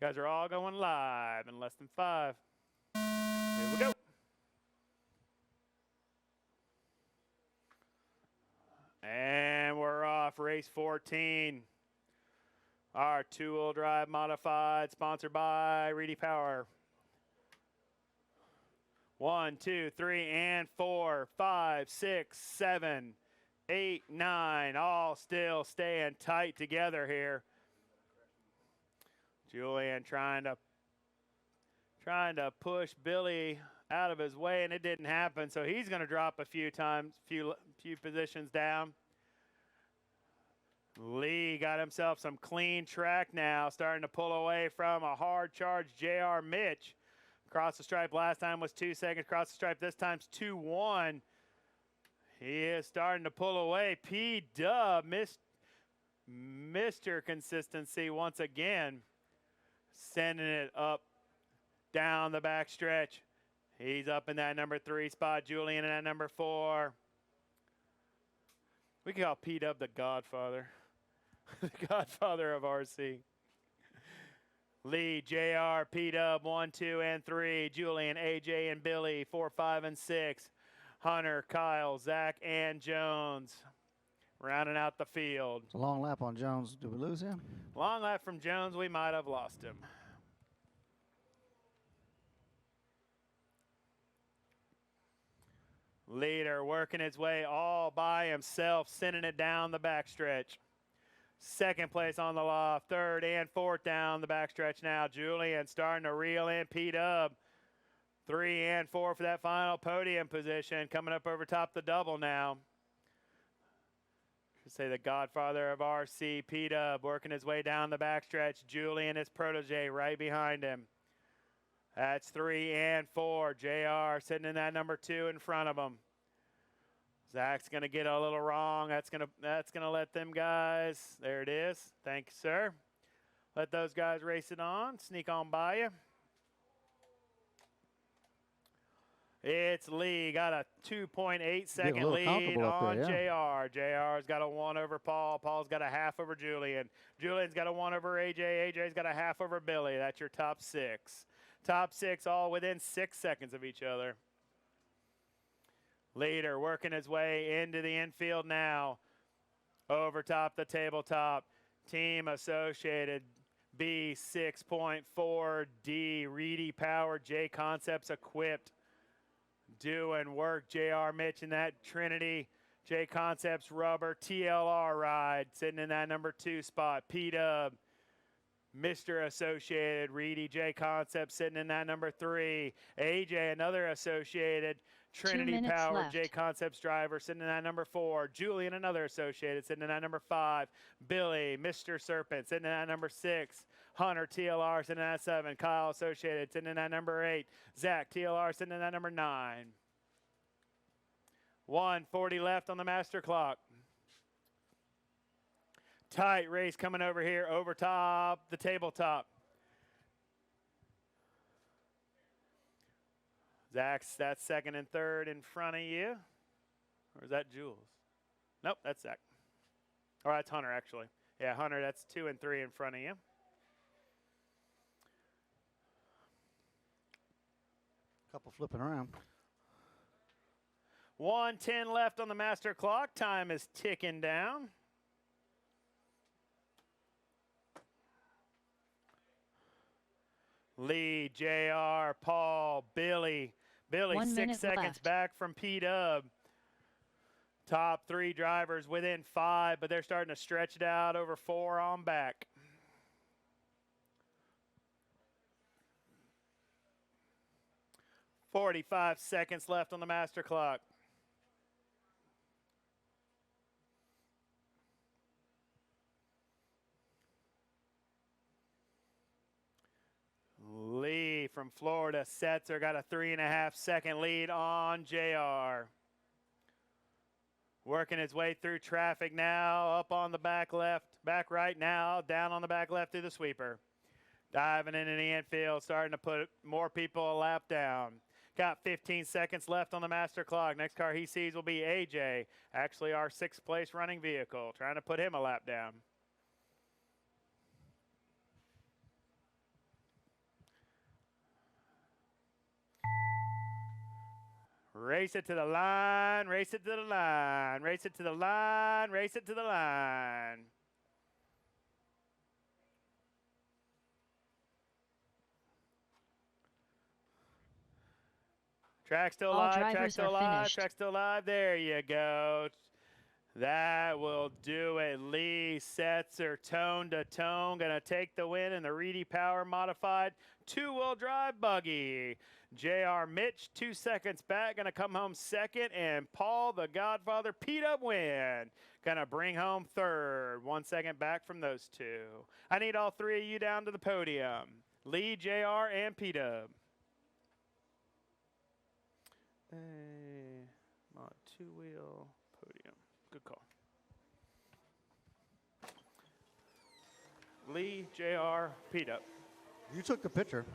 Guys are all going live in less than 5. Here we go. And we're off. Race 14. Our two-wheel drive modified, sponsored by Reedy Power. 1, 2, 3, and 4, 5, 6, 7, 8, 9. All still staying tight together here. Julian trying to push Billy out of his way, and it didn't happen. So he's going to drop a few positions down. Lee got himself some clean track now, starting to pull away from a hard charge JR Mitch. Across the stripe last time was 2 seconds. Across the stripe this time's 2-1. He is starting to pull away. P-Dub, Mr. Consistency once again. Sending it up down the back stretch. He's up in that number 3 spot. Julian in that number 4. We can call P-Dub the Godfather. The Godfather of RC. Lee, JR, P-Dub, 1, 2, and 3. Julian, AJ, and Billy, 4, 5, and 6. Hunter, Kyle, Zach, and Jones rounding out the field. It's a long lap on Jones. Did we lose him? Long lap from Jones. We might have lost him. Leader working his way all by himself, sending it down the backstretch. Second place on the loft, third and fourth down the backstretch now. Julian starting to reel in P-Dub. 3 and 4 for that final podium position. Coming up over top the double now. Should say the Godfather of RC, P-Dub, working his way down the backstretch. Julian, his protege, right behind him. That's 3 and 4. JR sitting in that number 2 in front of him. Zach's gonna get a little wrong. That's gonna let them guys. There it is. Thank you, sir. Let those guys race it on. Sneak on by you. It's Lee. Got a 2.8 second lead on JR. JR's got a 1 over Paul. Paul's got a half over Julian. Julian's got a 1 over AJ. AJ's got a half over Billy. That's your top 6. Top 6 all within 6 seconds of each other. Leader working his way into the infield now. Over top the tabletop. Team Associated B6.4D. Reedy Power. J Concepts equipped. Doing work. JR Mitch in that Trinity. J Concepts rubber TLR ride. Sitting in that number 2 spot. P-Dub. Mr. Associated. Reedy J Concepts sitting in that number 3. AJ, another Associated. Trinity Power, left. J Concepts driver, sitting in that number 4. Julian, another Associated, sitting in that number 5. Billy, Mr. Serpent, sitting in that number 6. Hunter, TLR, sitting in that 7. Kyle, Associated, sitting in that number 8. Zach, TLR, sitting in that number 9. 1:40 left on the master clock. Tight race coming over here, over top the tabletop. Zach's that second and third in front of you. Or is that Jules? Nope, that's Zach. Or that's Hunter, actually. Yeah, Hunter, that's 2 and 3 in front of you. Couple flipping around. 1:10 left on the master clock. Time is ticking down. Lee, JR, Paul, Billy. Billy 6 seconds left. Back from P-Dub. Top 3 drivers within 5, but they're starting to stretch it out over 4 on back. .45 seconds left on the master clock. Lee from Florida, Setzer got a 3.5 second lead on JR. Working his way through traffic now, up on the back left, back right now, down on the back left through the sweeper. Diving into the infield, starting to put more people a lap down. Got 15 seconds left on the master clock. Next car he sees will be AJ, actually our 6th place running vehicle, trying to put him a lap down. Race it to the line, race it to the line, race it to the line, race it to the line. Track still All live, track drivers still are live, finished. track still live. There you go. That will do it. Lee sets her tone to tone. Going to take the win in the Reedy Power Modified two-wheel drive buggy. JR Mitch, 2 seconds back, going to come home second. And Paul, the Godfather, P-Dub win. Going to bring home third. 1 second back from those two. I need all three of you down to the podium. Lee, JR, and P-Dub. Mod two-wheel podium. Good call. Lee, JR, P-Dub. You took the picture.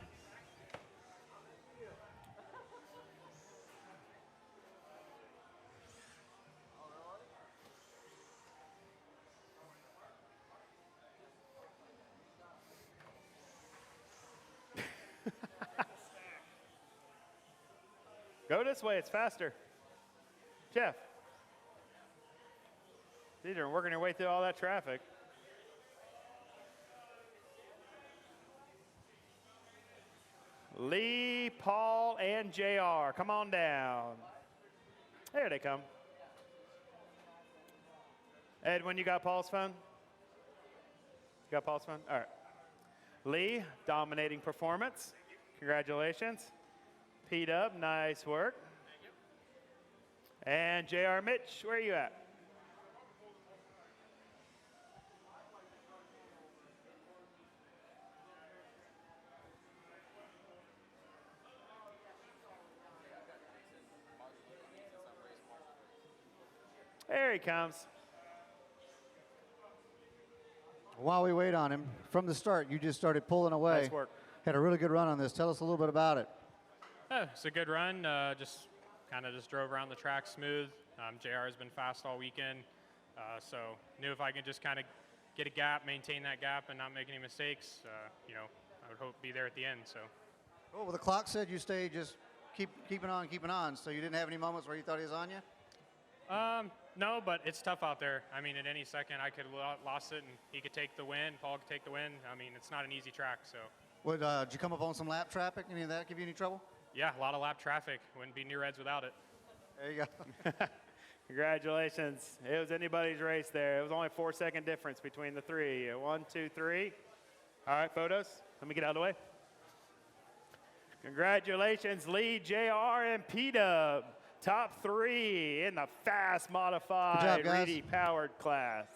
Go this way, it's faster. Jeff. You're working your way through all that traffic. Lee, Paul, and JR, come on down. There they come. Edwin, you got Paul's phone? You got Paul's phone? All right. Lee, dominating performance. Congratulations. P-Dub, nice work. And JR Mitch, where are you at? There he comes. While we wait on him, from the start, you just started pulling away. Nice work. Had a really good run on this. Tell us a little bit about it. It's a good run. Just drove around the track smooth. JR has been fast all weekend, so knew if I could just kind of get a gap, maintain that gap, and not make any mistakes, I would hope to be there at the end. So. Oh, well, the clock said you stayed just keeping on. So you didn't have any moments where you thought he was on you? No, but it's tough out there. I mean, at any second I could have lost it, and he could take the win. Paul could take the win. I mean, it's not an easy track. So. Did you come up on some lap traffic? Any of that give you any trouble? Yeah, a lot of lap traffic. Wouldn't be near Reds without it. There you go. Congratulations. It was anybody's race there. It was only a 4-second difference between the three. 1, 2, 3. All right, photos. Let me get out of the way. Congratulations, Lee, JR, and P-Dub. Top 3 in the fast modified Good job, guys. Reedy powered class.